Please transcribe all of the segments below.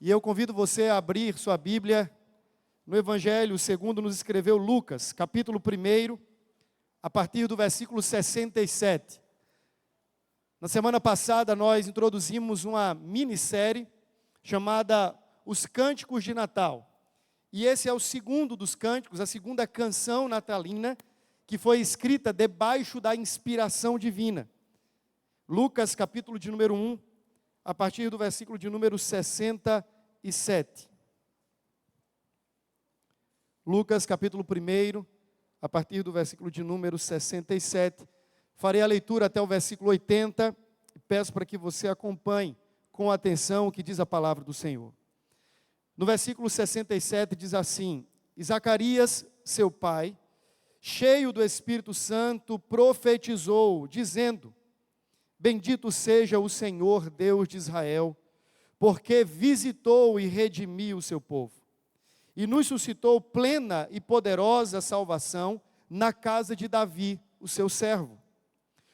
E eu convido você a abrir sua Bíblia no Evangelho segundo nos escreveu Lucas, capítulo 1, a partir do versículo 67. Na semana passada nós introduzimos uma minissérie chamada Os Cânticos de Natal. E esse é o segundo dos cânticos, a segunda canção natalina, que foi escrita debaixo da inspiração divina. Lucas, capítulo de número 1, a partir do versículo de número 67. Lucas, capítulo 1, a partir do versículo de número 67. Farei a leitura até o versículo 80 e peço para que você acompanhe com atenção o que diz a palavra do Senhor. No versículo 67 diz assim: E Zacarias, seu pai, cheio do Espírito Santo, profetizou, dizendo: Bendito seja o Senhor Deus de Israel, porque visitou e redimiu o seu povo, e nos suscitou plena e poderosa salvação na casa de Davi, o seu servo,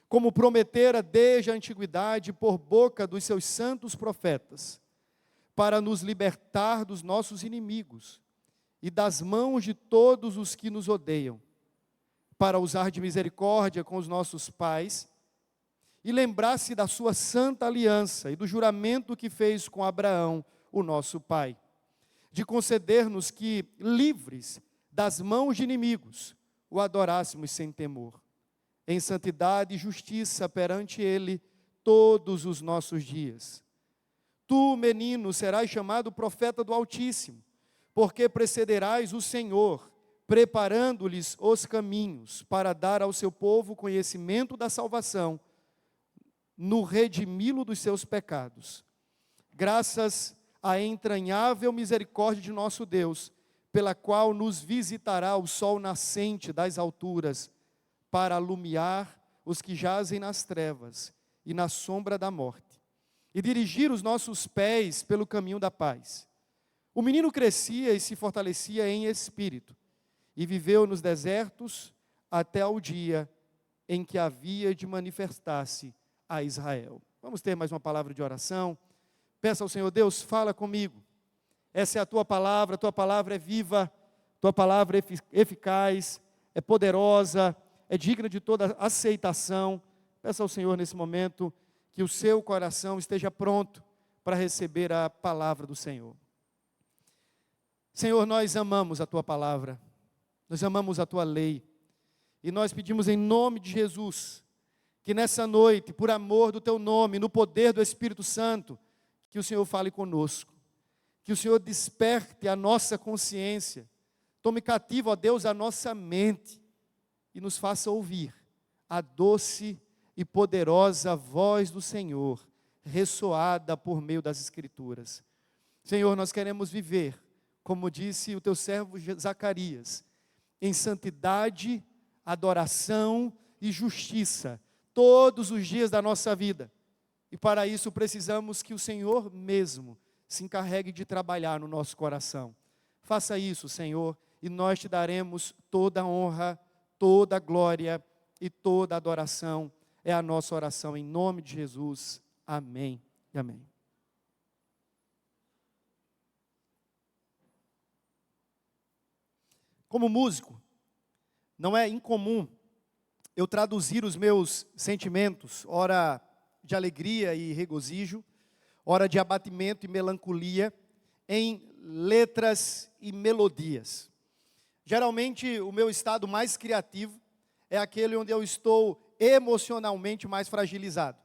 como prometera desde a antiguidade por boca dos seus santos profetas, para nos libertar dos nossos inimigos e das mãos de todos os que nos odeiam, para usar de misericórdia com os nossos pais, e lembrar-se da sua santa aliança e do juramento que fez com Abraão, o nosso pai, de conceder-nos que, livres das mãos de inimigos, o adorássemos sem temor, em santidade e justiça perante ele todos os nossos dias. Tu, menino, serás chamado profeta do Altíssimo, porque precederás o Senhor, preparando-lhes os caminhos, para dar ao seu povo conhecimento da salvação, no redimi-lo dos seus pecados, graças à entranhável misericórdia de nosso Deus, pela qual nos visitará o sol nascente das alturas, para alumiar os que jazem nas trevas e na sombra da morte, e dirigir os nossos pés pelo caminho da paz. O menino crescia e se fortalecia em espírito, e viveu nos desertos até ao dia em que havia de manifestar-se a Israel. Vamos ter mais uma palavra de oração. Peça ao Senhor: Deus, fala comigo. Essa é a tua palavra é viva, tua palavra é eficaz, é poderosa, é digna de toda aceitação. Peça ao Senhor nesse momento que o seu coração esteja pronto para receber a palavra do Senhor. Senhor, nós amamos a tua palavra, nós amamos a tua lei, e nós pedimos em nome de Jesus, que nessa noite, por amor do teu nome, no poder do Espírito Santo, que o Senhor fale conosco, que o Senhor desperte a nossa consciência, tome cativo, ó Deus, a nossa mente, e nos faça ouvir a doce e poderosa voz do Senhor, ressoada por meio das Escrituras. Senhor, nós queremos viver, como disse o teu servo Zacarias, em santidade, adoração e justiça, todos os dias da nossa vida. E para isso precisamos que o Senhor mesmo se encarregue de trabalhar no nosso coração. Faça isso, Senhor, e nós te daremos toda a honra, toda a glória e toda a adoração. É a nossa oração em nome de Jesus. Amém e amém. Como músico, não é incomum eu traduzir os meus sentimentos, ora de alegria e regozijo, ora de abatimento e melancolia, em letras e melodias. Geralmente, o meu estado mais criativo é aquele onde eu estou emocionalmente mais fragilizado.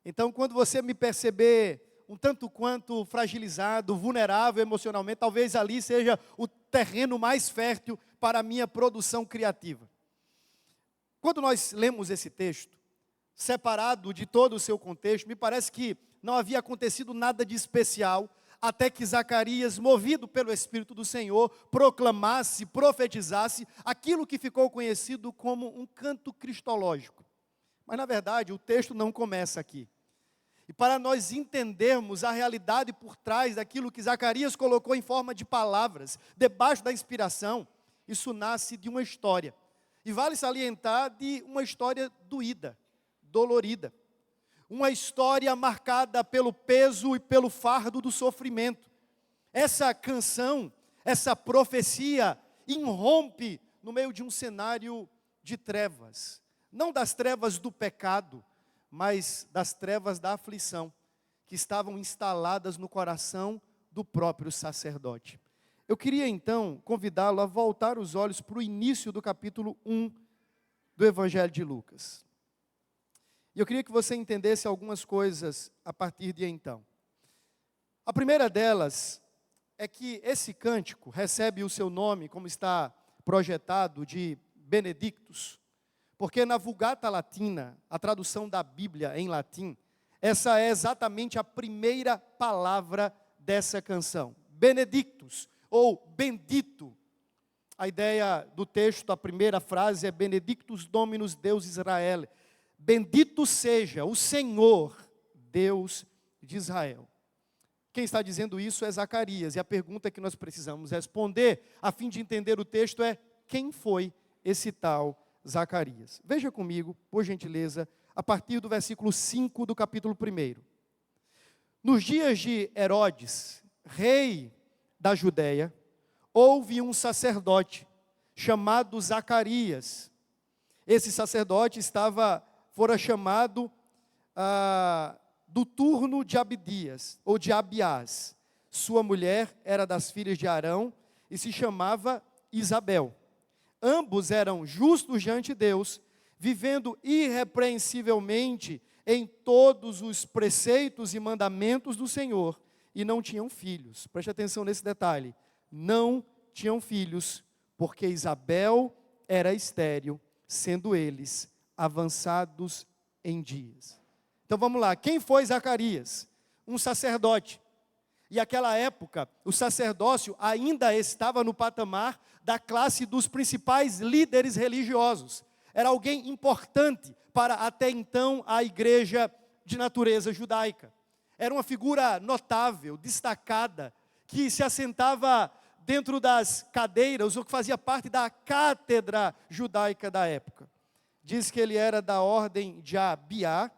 Então, quando você me perceber um tanto quanto fragilizado, vulnerável emocionalmente, talvez ali seja o terreno mais fértil para a minha produção criativa. Quando nós lemos esse texto, separado de todo o seu contexto, me parece que não havia acontecido nada de especial, até que Zacarias, movido pelo Espírito do Senhor, proclamasse, profetizasse aquilo que ficou conhecido como um canto cristológico. Mas, na verdade, o texto não começa aqui. E para nós entendermos a realidade por trás daquilo que Zacarias colocou em forma de palavras, debaixo da inspiração, isso nasce de uma história. E vale salientar de uma história doída, dolorida. Uma história marcada pelo peso e pelo fardo do sofrimento. Essa canção, essa profecia irrompe no meio de um cenário de trevas. Não das trevas do pecado, mas das trevas da aflição, que estavam instaladas no coração do próprio sacerdote. Eu queria então convidá-lo a voltar os olhos para o início do capítulo 1 do Evangelho de Lucas. E eu queria que você entendesse algumas coisas a partir de então. A primeira delas é que esse cântico recebe o seu nome, como está projetado, de Benedictus, porque na Vulgata Latina, a tradução da Bíblia em latim, essa é exatamente a primeira palavra dessa canção. Benedictus, ou bendito. A ideia do texto, a primeira frase é Benedictus Dominus Deus Israel. Bendito seja o Senhor, Deus de Israel. Quem está dizendo isso é Zacarias, e a pergunta que nós precisamos responder, a fim de entender o texto, é: quem foi esse tal Zacarias? Veja comigo, por gentileza, a partir do versículo 5 do capítulo 1. Nos dias de Herodes, rei da Judéia, houve um sacerdote chamado Zacarias. Esse sacerdote fora chamado do turno de Abdias, ou de Abiás. Sua mulher era das filhas de Arão e se chamava Isabel. Ambos eram justos diante de Deus, vivendo irrepreensivelmente em todos os preceitos e mandamentos do Senhor, e não tinham filhos. Preste atenção nesse detalhe. Não tinham filhos, porque Isabel era estéril, sendo eles avançados em dias. Então vamos lá, quem foi Zacarias? Um sacerdote. E naquela época, o sacerdócio ainda estava no patamar da classe dos principais líderes religiosos. Era alguém importante para até então a igreja de natureza judaica. Era uma figura notável, destacada, que se assentava dentro das cadeiras, ou que fazia parte da cátedra judaica da época. Diz que ele era da ordem de Abiá,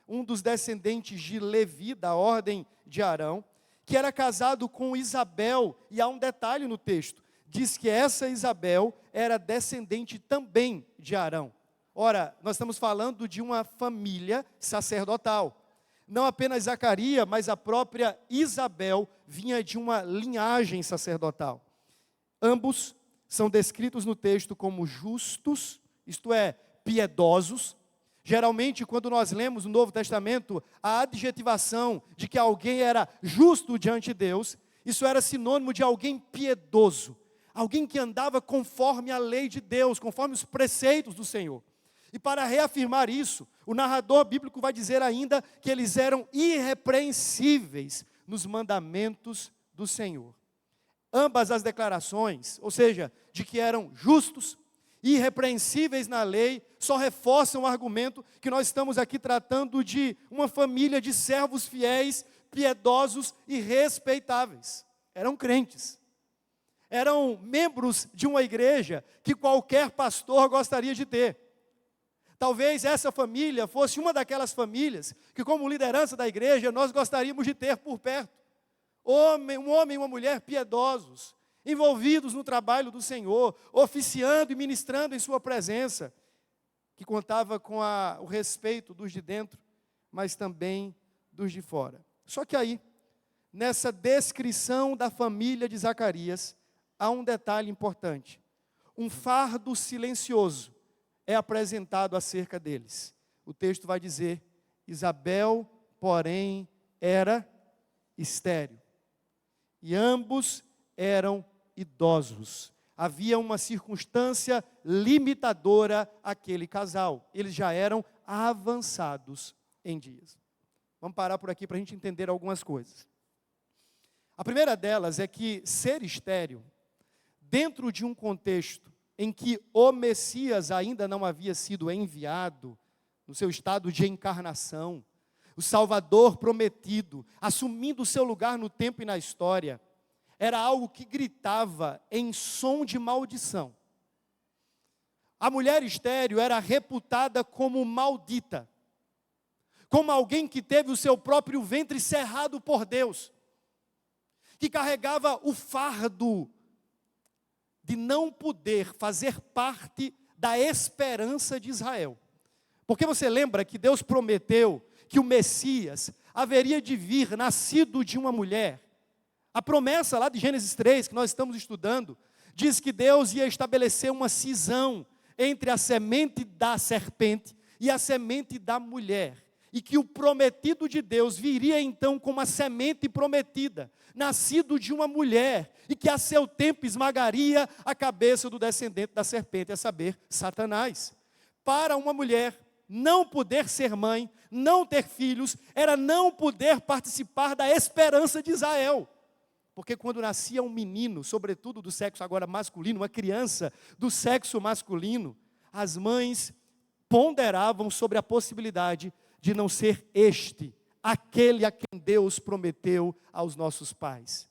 um dos descendentes de Levi, da ordem de Arão, que era casado com Isabel, e há um detalhe no texto, diz que essa Isabel era descendente também de Arão. Ora, nós estamos falando de uma família sacerdotal. Não apenas Zacarias, mas a própria Isabel vinha de uma linhagem sacerdotal. Ambos são descritos no texto como justos, isto é, piedosos. Geralmente, quando nós lemos no Novo Testamento, a adjetivação de que alguém era justo diante de Deus, isso era sinônimo de alguém piedoso, alguém que andava conforme a lei de Deus, conforme os preceitos do Senhor. E para reafirmar isso, o narrador bíblico vai dizer ainda que eles eram irrepreensíveis nos mandamentos do Senhor. Ambas as declarações, ou seja, de que eram justos, irrepreensíveis na lei, só reforçam o argumento que nós estamos aqui tratando de uma família de servos fiéis, piedosos e respeitáveis. Eram crentes. Eram membros de uma igreja que qualquer pastor gostaria de ter. Talvez essa família fosse uma daquelas famílias que, como liderança da igreja, nós gostaríamos de ter por perto. Um homem e uma mulher piedosos, envolvidos no trabalho do Senhor, oficiando e ministrando em sua presença, que contava com o respeito dos de dentro, mas também dos de fora. Só que aí, nessa descrição da família de Zacarias, há um detalhe importante. Um fardo silencioso é apresentado acerca deles. O texto vai dizer: Isabel, porém, era estéril. E ambos eram idosos. Havia uma circunstância limitadora àquele casal. Eles já eram avançados em dias. Vamos parar por aqui para a gente entender algumas coisas. A primeira delas é que ser estéril, dentro de um contexto em que o Messias ainda não havia sido enviado, no seu estado de encarnação, o Salvador prometido, assumindo o seu lugar no tempo e na história, era algo que gritava em som de maldição. A mulher estéril era reputada como maldita, como alguém que teve o seu próprio ventre cerrado por Deus. que carregava o fardo de não poder fazer parte da esperança de Israel. Porque você lembra que Deus prometeu que o Messias haveria de vir nascido de uma mulher. A promessa lá de Gênesis 3, que nós estamos estudando, diz que Deus ia estabelecer uma cisão entre a semente da serpente e a semente da mulher. E que o prometido de Deus viria então como a semente prometida, nascido de uma mulher, e que a seu tempo esmagaria a cabeça do descendente da serpente, a saber, Satanás. Para uma mulher não poder ser mãe, não ter filhos, era não poder participar da esperança de Israel. Porque quando nascia um menino, sobretudo do sexo agora masculino, uma criança do sexo masculino, as mães ponderavam sobre a possibilidade de não ser este, aquele a quem Deus prometeu aos nossos pais.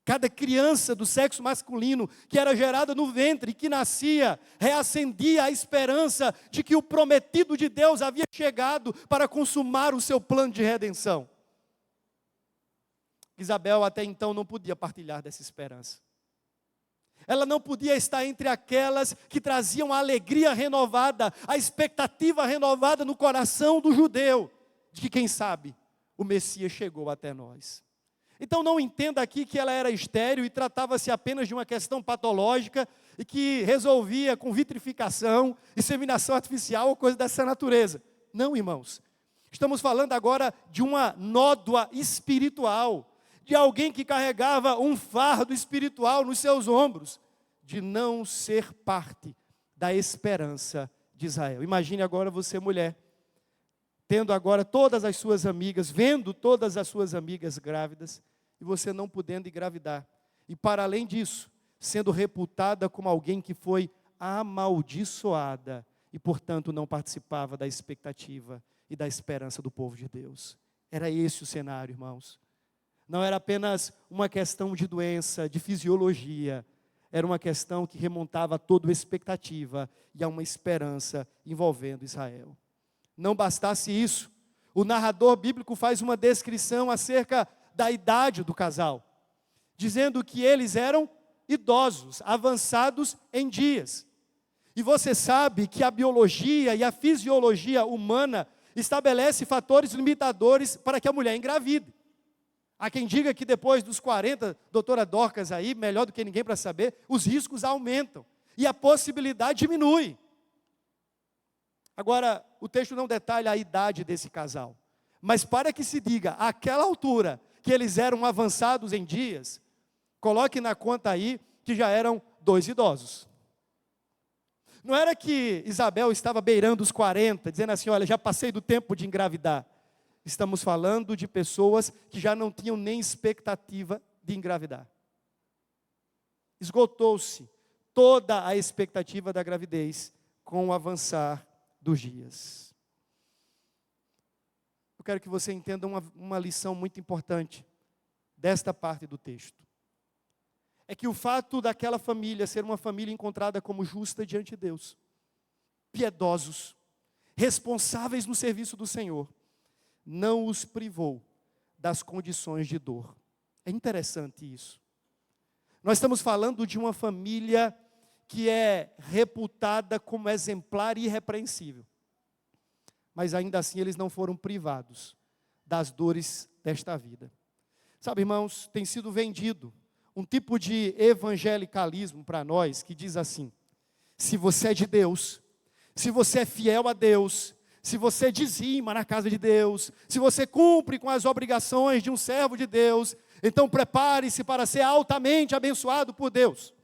Cada criança do sexo masculino que era gerada no ventre, que nascia, reacendia a esperança de que o prometido de Deus havia chegado para consumar o seu plano de redenção. Isabel até então não podia partilhar dessa esperança. Ela não podia estar entre aquelas que traziam a alegria renovada, a expectativa renovada no coração do judeu, de que, quem sabe, o Messias chegou até nós. Então não entenda aqui que ela era estéril e tratava-se apenas de uma questão patológica e que resolvia com vitrificação, inseminação artificial ou coisa dessa natureza. Não, irmãos. Estamos falando agora de uma nódoa espiritual, de alguém que carregava um fardo espiritual nos seus ombros, de não ser parte da esperança de Israel. Imagine agora você, mulher, tendo agora todas as suas amigas, vendo todas as suas amigas grávidas, e você não podendo engravidar. E para além disso, sendo reputada como alguém que foi amaldiçoada, e portanto não participava da expectativa e da esperança do povo de Deus. Era esse o cenário, irmãos. Não era apenas uma questão de doença, de fisiologia, era uma questão que remontava a toda a expectativa e a uma esperança envolvendo Israel. Não bastasse isso, o narrador bíblico faz uma descrição acerca da idade do casal, dizendo que eles eram idosos, avançados em dias. E você sabe que a biologia e a fisiologia humana estabelece fatores limitadores para que a mulher engravide. Há quem diga que depois dos 40, doutora Dorcas aí, melhor do que ninguém para saber, os riscos aumentam e a possibilidade diminui. Agora, o texto não detalha a idade desse casal, mas para que se diga, àquela altura, que eles eram avançados em dias, coloque na conta aí que já eram 2 idosos. Não era que Isabel estava beirando os 40, dizendo assim, olha, já passei do tempo de engravidar. Estamos falando de pessoas que já não tinham nem expectativa de engravidar. Esgotou-se toda a expectativa da gravidez com o avançar dos dias. Eu quero que você entenda uma lição muito importante desta parte do texto. É que o fato daquela família ser uma família encontrada como justa diante de Deus, piedosos, responsáveis no serviço do Senhor, não os privou das condições de dor. É interessante isso. Nós estamos falando de uma família que é reputada como exemplar e irrepreensível. Mas ainda assim eles não foram privados das dores desta vida. Sabe, irmãos, tem sido vendido um tipo de evangelicalismo para nós que diz assim: se você é de Deus, se você é fiel a Deus, se você dizima na casa de Deus, se você cumpre com as obrigações de um servo de Deus, então prepare-se para ser altamente abençoado por Deus.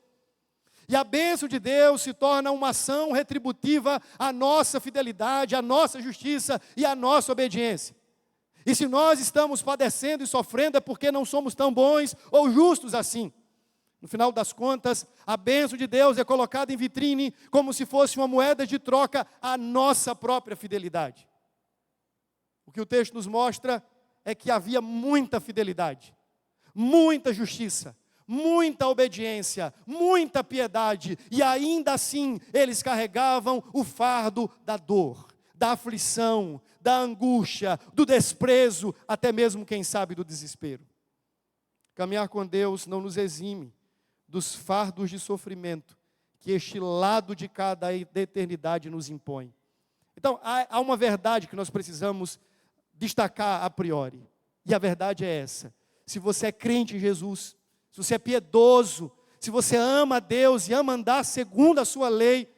E a bênção de Deus se torna uma ação retributiva à nossa fidelidade, à nossa justiça e à nossa obediência. E se nós estamos padecendo e sofrendo é porque não somos tão bons ou justos assim. No final das contas, a bênção de Deus é colocada em vitrine como se fosse uma moeda de troca à nossa própria fidelidade. O que o texto nos mostra é que havia muita fidelidade, muita justiça, muita obediência, muita piedade, e ainda assim eles carregavam o fardo da dor, da aflição, da angústia, do desprezo, até mesmo, quem sabe, do desespero. Caminhar com Deus não nos exime dos fardos de sofrimento que este lado de cada eternidade nos impõe. Então, há uma verdade que nós precisamos destacar a priori. E a verdade é essa: se você é crente em Jesus, se você é piedoso, se você ama a Deus e ama andar segundo a sua lei,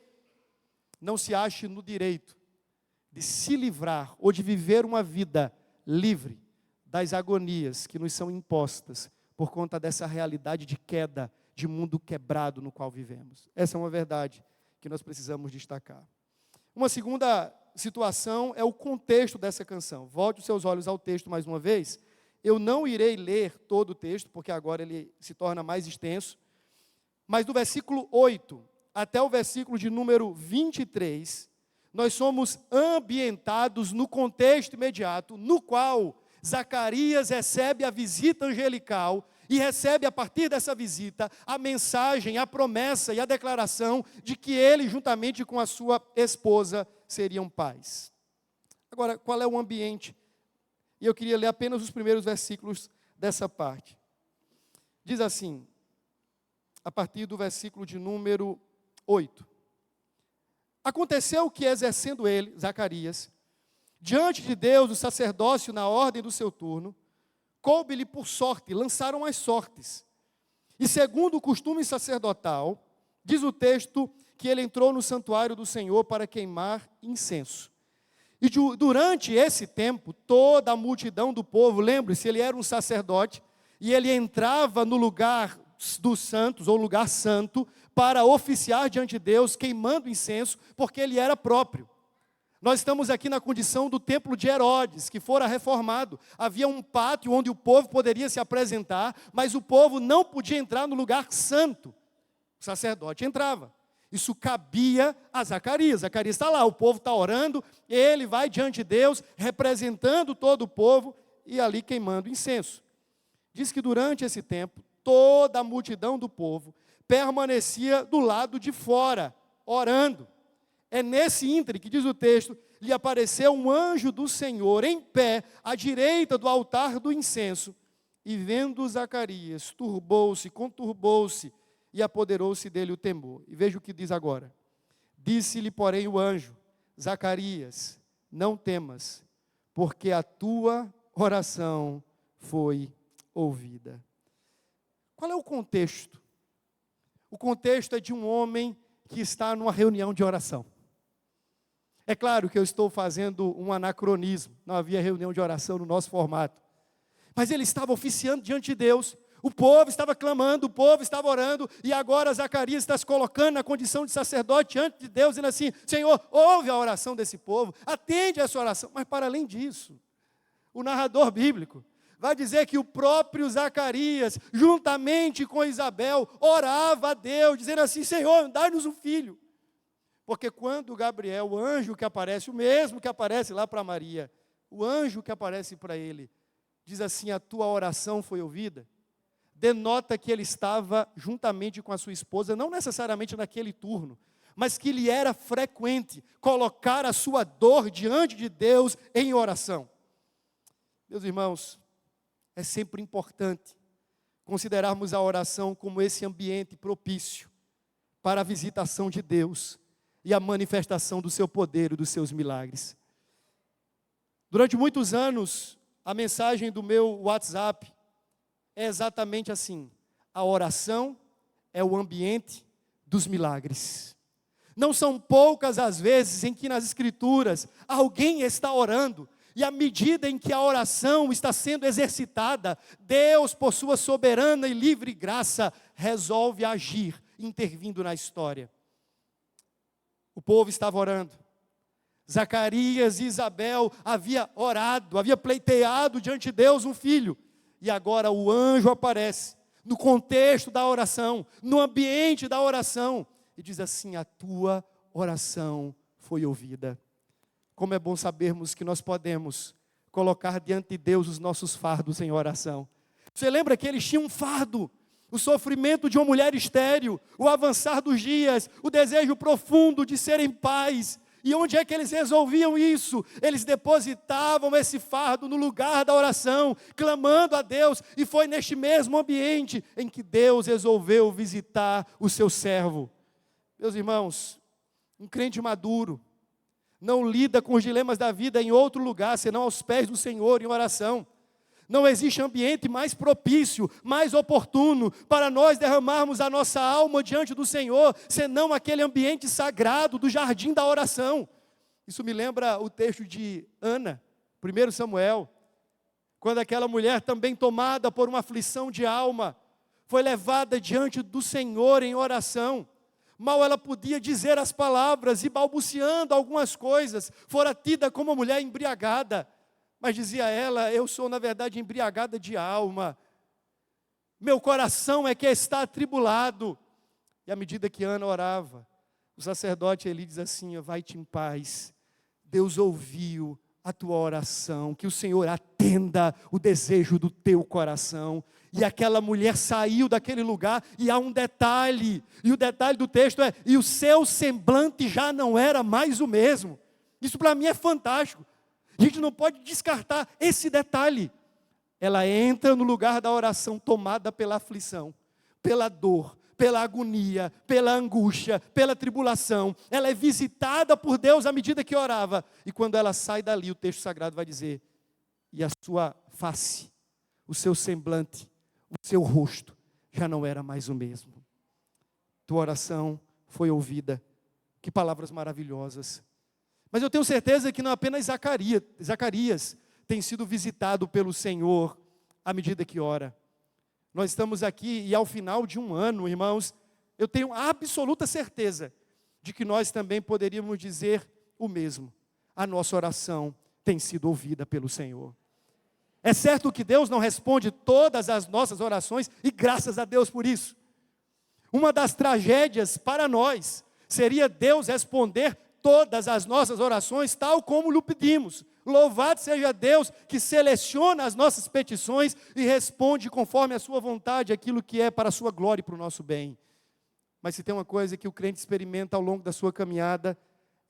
não se ache no direito de se livrar ou de viver uma vida livre das agonias que nos são impostas por conta dessa realidade de queda, de mundo quebrado no qual vivemos. Essa é uma verdade que nós precisamos destacar. Uma segunda situação é o contexto dessa canção. Volte os seus olhos ao texto mais uma vez. Eu não irei ler todo o texto, porque agora ele se torna mais extenso, mas do versículo 8 até o versículo de número 23, nós somos ambientados no contexto imediato, no qual Zacarias recebe a visita angelical e recebe a partir dessa visita a mensagem, a promessa e a declaração de que ele, juntamente com a sua esposa, seriam pais. Agora, qual é o ambiente? E eu queria ler apenas os primeiros versículos dessa parte. Diz assim, a partir do versículo de número 8. Aconteceu que, exercendo ele, Zacarias, diante de Deus, o sacerdócio na ordem do seu turno, coube-lhe por sorte, lançaram as sortes. E segundo o costume sacerdotal, diz o texto que ele entrou no santuário do Senhor para queimar incenso. E durante esse tempo, toda a multidão do povo, lembre-se, ele era um sacerdote, e ele entrava no lugar dos santos, ou lugar santo, para oficiar diante de Deus, queimando incenso, porque ele era próprio. Nós estamos aqui na condição do templo de Herodes, que fora reformado. Havia um pátio onde o povo poderia se apresentar, mas o povo não podia entrar no lugar santo. O sacerdote entrava. Isso cabia a Zacarias. Zacarias está lá, o povo está orando, ele vai diante de Deus, representando todo o povo, e ali queimando incenso. Diz que durante esse tempo, toda a multidão do povo permanecia do lado de fora, orando. É nesse íntere que diz o texto, lhe apareceu um anjo do Senhor em pé, à direita do altar do incenso, e vendo Zacarias, conturbou-se, e apoderou-se dele o temor. E veja o que diz agora. Disse-lhe, porém, o anjo, Zacarias, não temas, porque a tua oração foi ouvida. Qual é o contexto? O contexto é de um homem que está numa reunião de oração. É claro que eu estou fazendo um anacronismo, não havia reunião de oração no nosso formato. Mas ele estava oficiando diante de Deus, o povo estava clamando, o povo estava orando, e agora Zacarias está se colocando na condição de sacerdote diante de Deus, dizendo assim, Senhor, ouve a oração desse povo, atende a essa oração. Mas para além disso, o narrador bíblico vai dizer que o próprio Zacarias, juntamente com Isabel, orava a Deus, dizendo assim, Senhor, dá-nos um filho. Porque quando Gabriel, o anjo que aparece, o mesmo que aparece lá para Maria, o anjo que aparece para ele, diz assim, a tua oração foi ouvida, denota que ele estava juntamente com a sua esposa, não necessariamente naquele turno, mas que lhe era frequente colocar a sua dor diante de Deus em oração. Meus irmãos, é sempre importante considerarmos a oração como esse ambiente propício para a visitação de Deus e a manifestação do seu poder e dos seus milagres. Durante muitos anos, a mensagem do meu WhatsApp é exatamente assim: a oração é o ambiente dos milagres. Não são poucas as vezes em que nas Escrituras alguém está orando, e à medida em que a oração está sendo exercitada, Deus, por sua soberana e livre graça, resolve agir, intervindo na história. O povo estava orando. Zacarias e Isabel havia orado, havia pleiteado diante de Deus um filho. E agora o anjo aparece no contexto da oração, no ambiente da oração, e diz assim, a tua oração foi ouvida. Como é bom sabermos que nós podemos colocar diante de Deus os nossos fardos em oração. Você lembra que eles tinham um fardo? O sofrimento de uma mulher estéril, o avançar dos dias, o desejo profundo de serem pais. E onde é que eles resolviam isso? Eles depositavam esse fardo no lugar da oração, clamando a Deus. E foi neste mesmo ambiente em que Deus resolveu visitar o seu servo. Meus irmãos, um crente maduro não lida com os dilemas da vida em outro lugar, senão aos pés do Senhor em oração. Não existe ambiente mais propício, mais oportuno para nós derramarmos a nossa alma diante do Senhor, senão aquele ambiente sagrado do jardim da oração. Isso me lembra o texto de Ana, 1 Samuel, quando aquela mulher também tomada por uma aflição de alma, foi levada diante do Senhor em oração. Mal ela podia dizer as palavras e balbuciando algumas coisas, fora tida como uma mulher embriagada. Mas dizia ela, eu sou na verdade embriagada de alma. Meu coração é que está atribulado. E à medida que Ana orava, o sacerdote Eli diz assim, vai-te em paz. Deus ouviu a tua oração, que o Senhor atenda o desejo do teu coração. E aquela mulher saiu daquele lugar, e há um detalhe, e o detalhe do texto é, e o seu semblante já não era mais o mesmo. Isso para mim é fantástico. A gente não pode descartar esse detalhe. Ela entra no lugar da oração tomada pela aflição, pela dor, pela agonia, pela angústia, pela tribulação. Ela é visitada por Deus à medida que orava. E quando ela sai dali, o texto sagrado vai dizer, e a sua face, o seu semblante, o seu rosto, já não era mais o mesmo. Tua oração foi ouvida. Que palavras maravilhosas. Mas eu tenho certeza que não apenas Zacarias tem sido visitado pelo Senhor à medida que ora. Nós estamos aqui e ao final de um ano, irmãos, eu tenho absoluta certeza de que nós também poderíamos dizer o mesmo. A nossa oração tem sido ouvida pelo Senhor. É certo que Deus não responde todas as nossas orações e graças a Deus por isso. Uma das tragédias para nós seria Deus responder todas as nossas orações, tal como lhe pedimos. Louvado seja Deus que seleciona as nossas petições e responde conforme a sua vontade, aquilo que é para a sua glória e para o nosso bem. Mas se tem uma coisa que o crente experimenta ao longo da sua caminhada,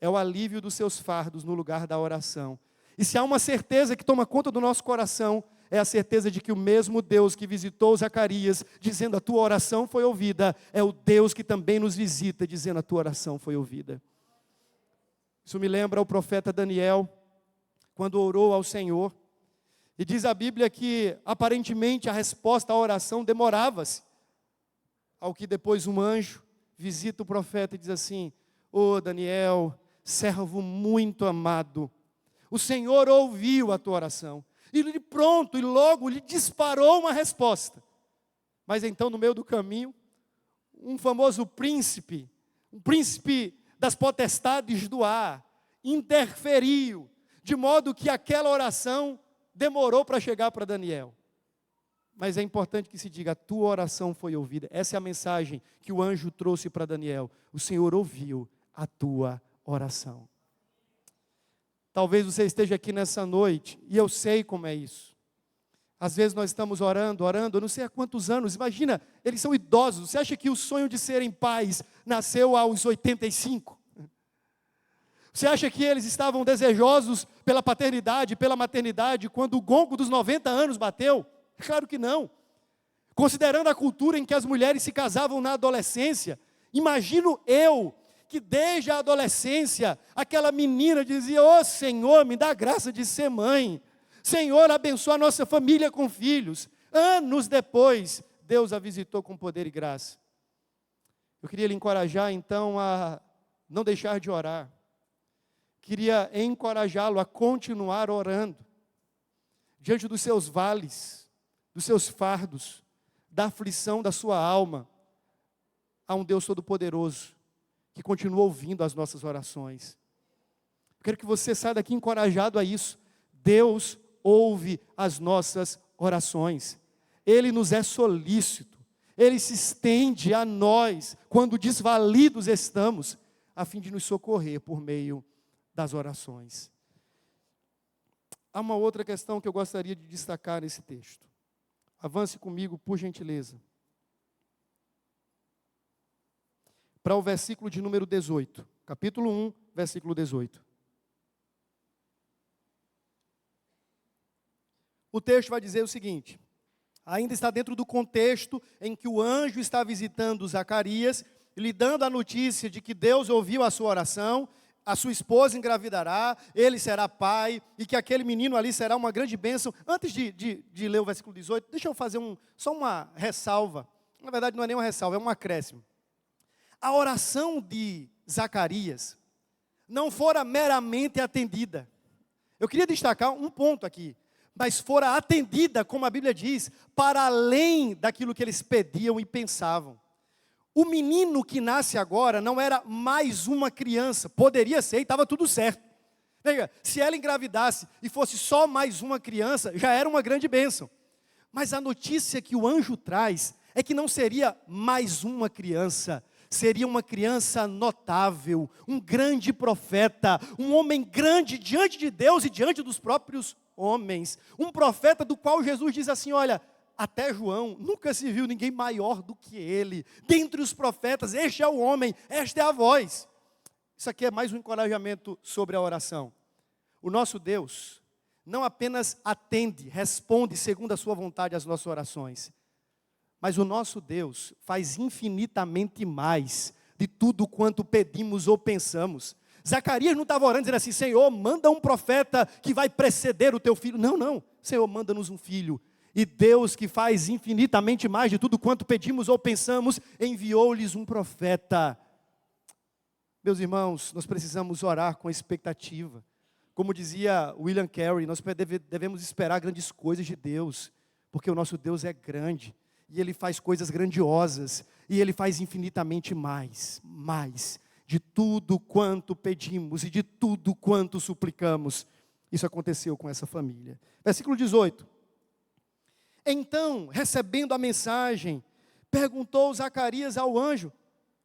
é o alívio dos seus fardos no lugar da oração. E se há uma certeza que toma conta do nosso coração, é a certeza de que o mesmo Deus que visitou Zacarias, dizendo a tua oração foi ouvida, é o Deus que também nos visita, dizendo a tua oração foi ouvida. Isso me lembra o profeta Daniel, quando orou ao Senhor, e diz a Bíblia que aparentemente a resposta à oração demorava-se, ao que depois um anjo visita o profeta e diz assim, Daniel, servo muito amado, o Senhor ouviu a tua oração, e logo lhe disparou uma resposta, mas então no meio do caminho, um famoso príncipe, um príncipe das potestades do ar, interferiu, de modo que aquela oração demorou para chegar para Daniel. Mas é importante que se diga, a tua oração foi ouvida. Essa é a mensagem que o anjo trouxe para Daniel. O Senhor ouviu a tua oração. Talvez você esteja aqui nessa noite, e eu sei como é isso. Às vezes nós estamos orando, eu não sei há quantos anos, imagina, eles são idosos. Você acha que o sonho de serem pais nasceu aos 85? Você acha que eles estavam desejosos pela paternidade, pela maternidade, quando o gongo dos 90 anos bateu? Claro que não. Considerando a cultura em que as mulheres se casavam na adolescência, imagino eu, que desde a adolescência, aquela menina dizia, Senhor, me dá a graça de ser mãe. Senhor, abençoa a nossa família com filhos. Anos depois, Deus a visitou com poder e graça. Eu queria lhe encorajar, então, a não deixar de orar. Queria encorajá-lo a continuar orando. Diante dos seus vales, dos seus fardos, da aflição da sua alma, há um Deus Todo-Poderoso, que continua ouvindo as nossas orações. Eu quero que você saia daqui encorajado a isso. Deus ouve as nossas orações. Ele nos é solícito. Ele se estende a nós, quando desvalidos estamos, a fim de nos socorrer por meio das orações. Há uma outra questão que eu gostaria de destacar nesse texto. Avance comigo, por gentileza. Para o versículo de número 18. Capítulo 1, versículo 18. O texto vai dizer o seguinte: ainda está dentro do contexto em que o anjo está visitando Zacarias, lhe dando a notícia de que Deus ouviu a sua oração, a sua esposa engravidará, ele será pai, e que aquele menino ali será uma grande bênção. Antes de ler o versículo 18, deixa eu fazer só uma ressalva. Na verdade, não é nem uma ressalva, é um acréscimo. A oração de Zacarias não fora meramente atendida. Eu queria destacar um ponto aqui. Mas fora atendida, como a Bíblia diz, para além daquilo que eles pediam e pensavam. O menino que nasce agora não era mais uma criança, poderia ser e estava tudo certo. Veja, se ela engravidasse e fosse só mais uma criança, já era uma grande bênção. Mas a notícia que o anjo traz é que não seria mais uma criança, seria uma criança notável, um grande profeta, um homem grande diante de Deus e diante dos próprios homens, um profeta do qual Jesus diz assim: olha, até João, nunca se viu ninguém maior do que ele, dentre os profetas, este é o homem, esta é a voz. Isso aqui é mais um encorajamento sobre a oração. O nosso Deus não apenas atende, responde segundo a sua vontade às nossas orações, mas o nosso Deus faz infinitamente mais de tudo quanto pedimos ou pensamos. Zacarias não estava orando dizendo assim: Senhor, manda um profeta que vai preceder o teu filho. Não, não. Senhor, manda-nos um filho. E Deus, que faz infinitamente mais de tudo quanto pedimos ou pensamos, enviou-lhes um profeta. Meus irmãos, nós precisamos orar com expectativa. Como dizia William Carey, nós devemos esperar grandes coisas de Deus, porque o nosso Deus é grande, e Ele faz coisas grandiosas, e Ele faz infinitamente mais de tudo quanto pedimos e de tudo quanto suplicamos. Isso aconteceu com essa família. Versículo 18. Então, recebendo a mensagem, perguntou Zacarias ao anjo: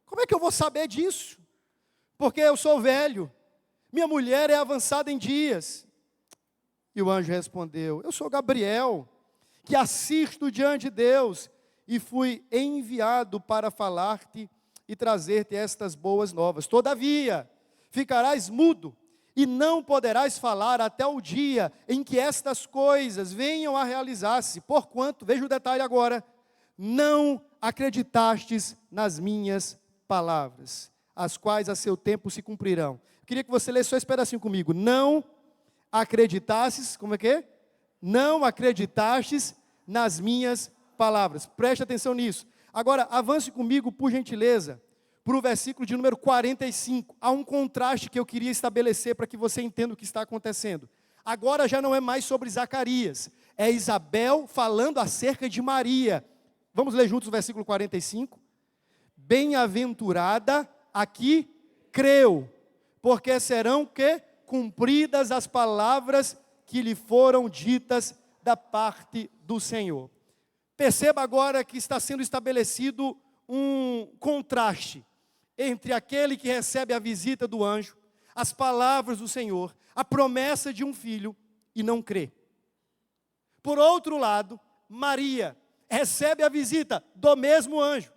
como é que eu vou saber disso? Porque eu sou velho, minha mulher é avançada em dias. E o anjo respondeu: eu sou Gabriel, que assisto diante de Deus, e fui enviado para falar-te e trazer-te estas boas novas. Todavia, ficarás mudo e não poderás falar até o dia em que estas coisas venham a realizar-se, porquanto, veja o detalhe agora, não acreditastes nas minhas palavras, as quais a seu tempo se cumprirão. Eu queria que você lesse só esse pedacinho comigo. Não acreditastes, como é que é? Não acreditastes nas minhas palavras. Preste atenção nisso. Agora, avance comigo, por gentileza, para o versículo de número 45. Há um contraste que eu queria estabelecer para que você entenda o que está acontecendo. Agora já não é mais sobre Zacarias, é Isabel falando acerca de Maria. Vamos ler juntos o versículo 45. Bem-aventurada a que creu, porque serão que cumpridas as palavras que lhe foram ditas da parte do Senhor. Perceba agora que está sendo estabelecido um contraste entre aquele que recebe a visita do anjo, as palavras do Senhor, a promessa de um filho e não crê. Por outro lado, Maria recebe a visita do mesmo anjo,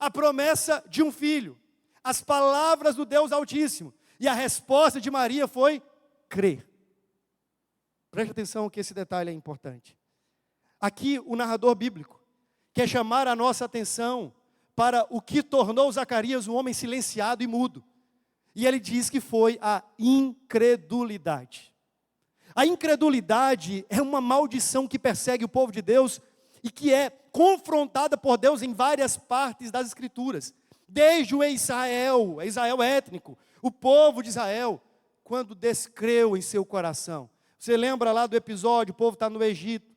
a promessa de um filho, as palavras do Deus Altíssimo, e a resposta de Maria foi crer. Preste atenção que esse detalhe é importante. Aqui o narrador bíblico quer chamar a nossa atenção para o que tornou Zacarias um homem silenciado e mudo. E ele diz que foi a incredulidade. A incredulidade é uma maldição que persegue o povo de Deus e que é confrontada por Deus em várias partes das Escrituras. Desde o Israel étnico, o povo de Israel, quando descreu em seu coração. Você lembra lá do episódio, o povo está no Egito,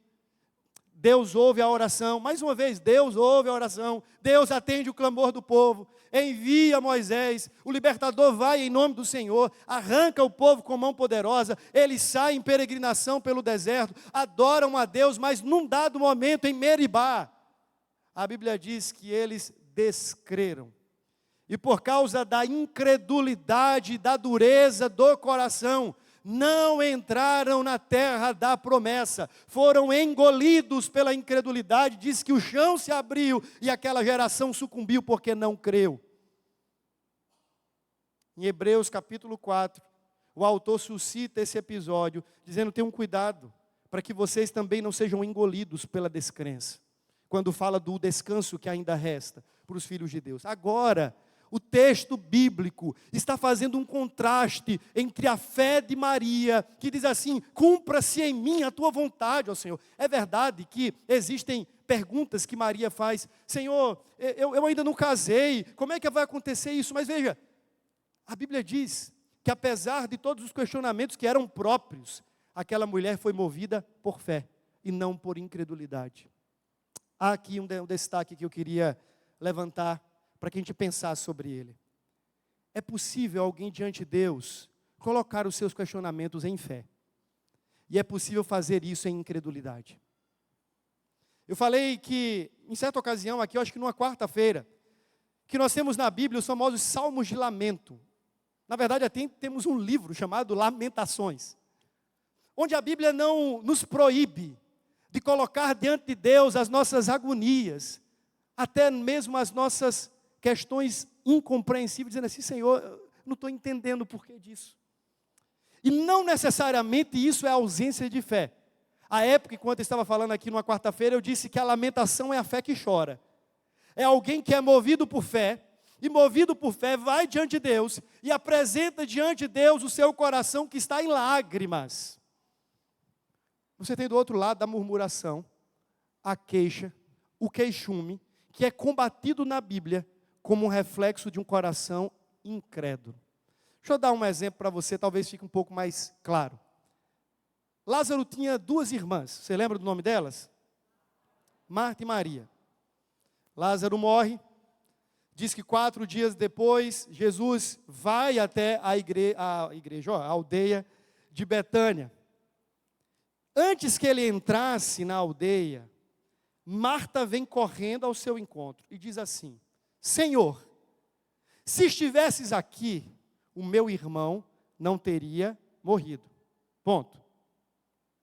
Deus ouve a oração, mais uma vez, Deus ouve a oração, Deus atende o clamor do povo, envia Moisés, o libertador vai em nome do Senhor, arranca o povo com mão poderosa, eles saem em peregrinação pelo deserto, adoram a Deus, mas num dado momento em Meribá, a Bíblia diz que eles descreram. E por causa da incredulidade, da dureza do coração, não entraram na terra da promessa, foram engolidos pela incredulidade, diz que o chão se abriu e aquela geração sucumbiu porque não creu. Em Hebreus capítulo 4, o autor suscita esse episódio, dizendo: tenham cuidado, para que vocês também não sejam engolidos pela descrença. Quando fala do descanso que ainda resta para os filhos de Deus. Agora, o texto bíblico está fazendo um contraste entre a fé de Maria, que diz assim: cumpra-se em mim a tua vontade, ó Senhor. É verdade que existem perguntas que Maria faz: Senhor, eu ainda não casei, como é que vai acontecer isso? Mas veja, a Bíblia diz que apesar de todos os questionamentos que eram próprios, aquela mulher foi movida por fé e não por incredulidade. Há aqui um destaque que eu queria levantar para que a gente pensasse sobre ele. É possível alguém diante de Deus colocar os seus questionamentos em fé. E é possível fazer isso em incredulidade. Eu falei que, em certa ocasião aqui, eu acho que numa quarta-feira, que nós temos na Bíblia os famosos Salmos de Lamento. Na verdade, até temos um livro chamado Lamentações, onde a Bíblia não nos proíbe de colocar diante de Deus as nossas agonias, até mesmo as nossas questões incompreensíveis, dizendo assim: Senhor, eu não estou entendendo o porquê disso. E não necessariamente isso é ausência de fé. A época, enquanto eu estava falando aqui numa quarta-feira, eu disse que a lamentação é a fé que chora. É alguém que é movido por fé, e movido por fé vai diante de Deus, e apresenta diante de Deus o seu coração que está em lágrimas. Você tem do outro lado da murmuração, a queixa, o queixume, que é combatido na Bíblia como um reflexo de um coração incrédulo. Deixa eu dar um exemplo para você, talvez fique um pouco mais claro. Lázaro tinha duas irmãs, você lembra do nome delas? Marta e Maria. Lázaro morre, diz que 4 dias depois, Jesus vai até a aldeia de Betânia. Antes que ele entrasse na aldeia, Marta vem correndo ao seu encontro e diz assim: Senhor, se estivesses aqui, o meu irmão não teria morrido. Ponto.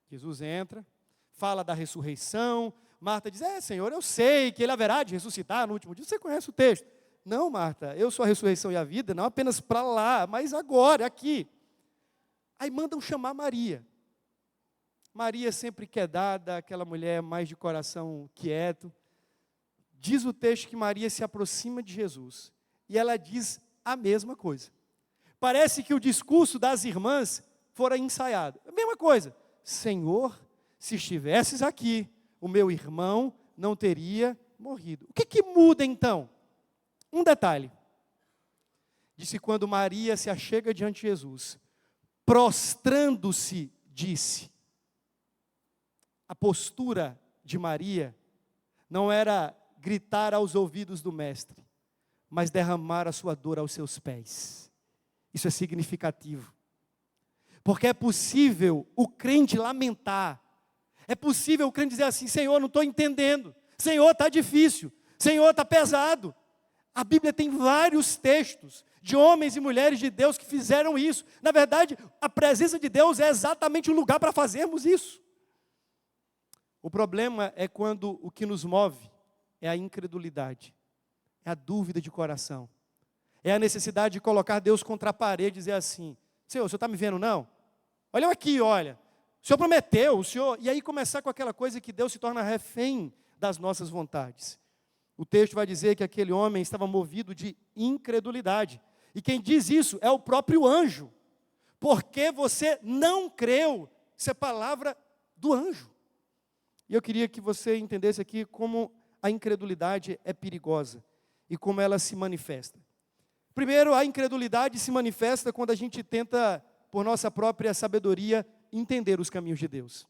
Jesus entra, fala da ressurreição. Marta diz: Senhor, eu sei que ele haverá de ressuscitar no último dia. Você conhece o texto? Não, Marta, eu sou a ressurreição e a vida, não apenas para lá, mas agora, aqui. Aí mandam chamar Maria. Maria sempre quedada, aquela mulher mais de coração quieto. Diz o texto que Maria se aproxima de Jesus e ela diz a mesma coisa. Parece que o discurso das irmãs fora ensaiado. A mesma coisa: Senhor, se estivesses aqui, o meu irmão não teria morrido. O que muda então? Um detalhe. Diz que quando Maria se achega diante de Jesus, prostrando-se, disse. A postura de Maria não era gritar aos ouvidos do mestre, mas derramar a sua dor aos seus pés. Isso é significativo. Porque é possível o crente lamentar. É possível o crente dizer assim: Senhor, não estou entendendo. Senhor, está difícil. Senhor, está pesado. A Bíblia tem vários textos de homens e mulheres de Deus que fizeram isso. Na verdade, a presença de Deus é exatamente o lugar para fazermos isso. O problema é quando o que nos move é a incredulidade, é a dúvida de coração, é a necessidade de colocar Deus contra a parede e dizer assim: Senhor, o Senhor está me vendo não? Olha eu aqui, olha, o Senhor prometeu, o Senhor... E aí começar com aquela coisa que Deus se torna refém das nossas vontades. O texto vai dizer que aquele homem estava movido de incredulidade, e quem diz isso é o próprio anjo, porque você não creu. Isso é palavra do anjo. E eu queria que você entendesse aqui como a incredulidade é perigosa e como ela se manifesta. Primeiro, a incredulidade se manifesta quando a gente tenta, por nossa própria sabedoria, entender os caminhos de Deus.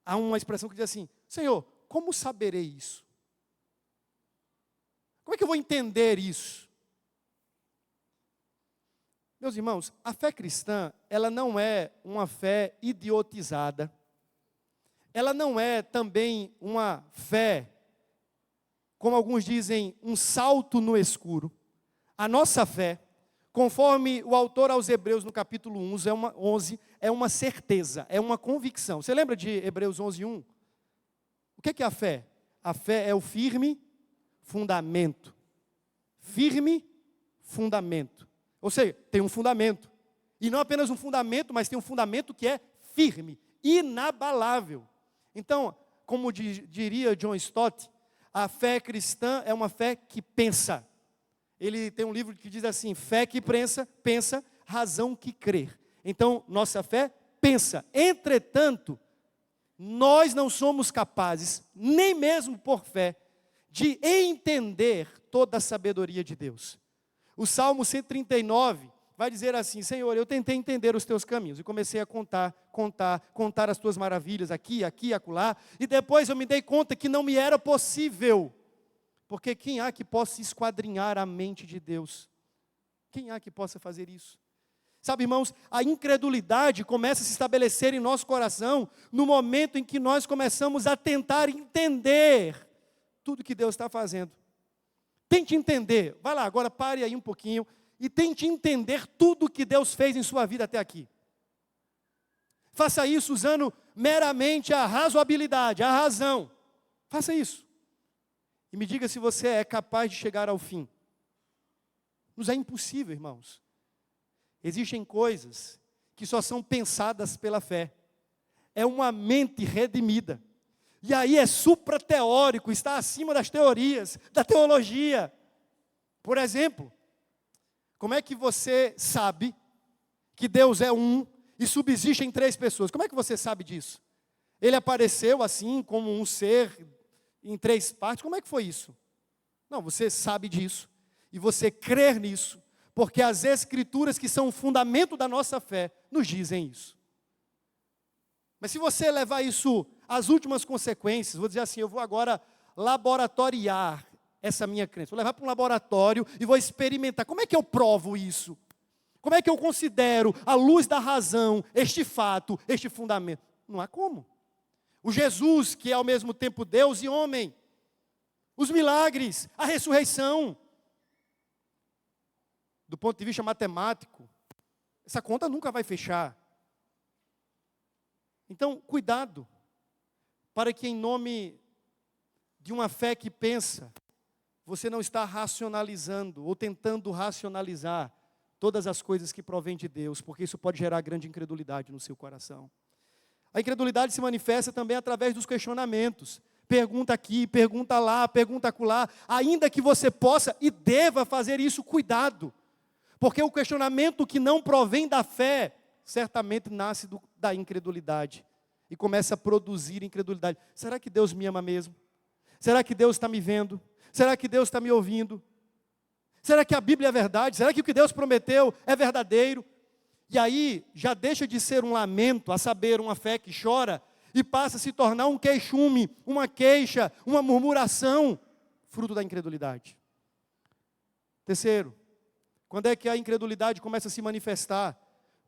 Há uma expressão que diz assim: Senhor, como saberei isso? Como é que eu vou entender isso? Meus irmãos, a fé cristã, ela não é uma fé idiotizada. Ela não é também uma fé, como alguns dizem, um salto no escuro. A nossa fé, conforme o autor aos Hebreus no capítulo 11, é uma certeza, é uma convicção. Você lembra de Hebreus 11:1? O que é a fé? A fé é o firme fundamento. Firme fundamento. Ou seja, tem um fundamento. E não apenas um fundamento, mas tem um fundamento que é firme, inabalável. Então, como diria John Stott, a fé cristã é uma fé que pensa. Ele tem um livro que diz assim: fé que pensa, razão que crer. Então, nossa fé pensa. Entretanto, nós não somos capazes, nem mesmo por fé, de entender toda a sabedoria de Deus. O Salmo 139 vai dizer assim: Senhor, eu tentei entender os teus caminhos, e comecei a contar as tuas maravilhas aqui, acolá, e depois eu me dei conta que não me era possível, porque quem há que possa esquadrinhar a mente de Deus? Quem há que possa fazer isso? Sabe, irmãos, a incredulidade começa a se estabelecer em nosso coração no momento em que nós começamos a tentar entender tudo que Deus está fazendo. Tente entender, vai lá, agora pare aí um pouquinho e tente entender tudo que Deus fez em sua vida até aqui. Faça isso usando meramente a razoabilidade, a razão. Faça isso. E me diga se você é capaz de chegar ao fim. Nos é impossível, irmãos. Existem coisas que só são pensadas pela fé. É uma mente redimida. E aí é suprateórico, está acima das teorias, da teologia. Por exemplo, como é que você sabe que Deus é um e subsiste em 3 pessoas? Como é que você sabe disso? Ele apareceu assim como um ser em 3 partes? Como é que foi isso? Não, você sabe disso e você crê nisso, porque as Escrituras, que são o fundamento da nossa fé, nos dizem isso. Mas se você levar isso às últimas consequências, vou dizer assim, eu vou agora laboratoriar essa minha crença. Vou levar para um laboratório e vou experimentar. Como é que eu provo isso? Como é que eu considero, à luz da razão, este fato, este fundamento? Não há como. O Jesus, que é ao mesmo tempo Deus e homem. Os milagres, a ressurreição. Do ponto de vista matemático, essa conta nunca vai fechar. Então, cuidado, para que em nome de uma fé que pensa, você não está racionalizando ou tentando racionalizar todas as coisas que provêm de Deus, porque isso pode gerar grande incredulidade no seu coração. A incredulidade se manifesta também através dos questionamentos. Pergunta aqui, pergunta lá, pergunta acolá. Ainda que você possa e deva fazer isso, cuidado. Porque o questionamento que não provém da fé, certamente nasce da incredulidade. E começa a produzir incredulidade. Será que Deus me ama mesmo? Será que Deus está me vendo? Será que Deus está me ouvindo? Será que a Bíblia é verdade? Será que o que Deus prometeu é verdadeiro? E aí, já deixa de ser um lamento, a saber, uma fé que chora, e passa a se tornar um queixume, uma queixa, uma murmuração, fruto da incredulidade. Terceiro, quando é que a incredulidade começa a se manifestar?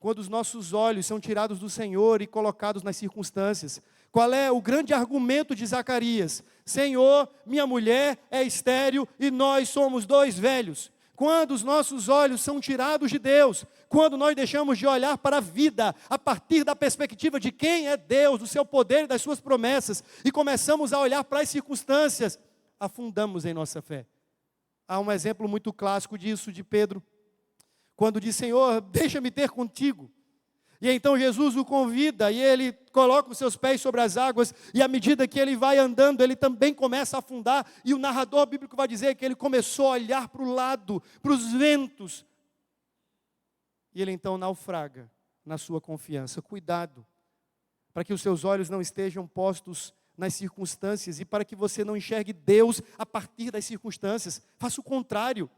Quando os nossos olhos são tirados do Senhor e colocados nas circunstâncias. Qual é o grande argumento de Zacarias? Senhor, minha mulher é estéril e nós somos 2 velhos. Quando os nossos olhos são tirados de Deus, quando nós deixamos de olhar para a vida a partir da perspectiva de quem é Deus, do seu poder e das suas promessas, e começamos a olhar para as circunstâncias, afundamos em nossa fé. Há um exemplo muito clássico disso, de Pedro, quando diz: Senhor, deixa-me ter contigo. E então Jesus o convida, e ele coloca os seus pés sobre as águas, e à medida que ele vai andando, ele também começa a afundar, e o narrador bíblico vai dizer que ele começou a olhar para o lado, para os ventos, e ele então naufraga na sua confiança. Cuidado, para que os seus olhos não estejam postos nas circunstâncias, e para que você não enxergue Deus a partir das circunstâncias. Faça o contrário.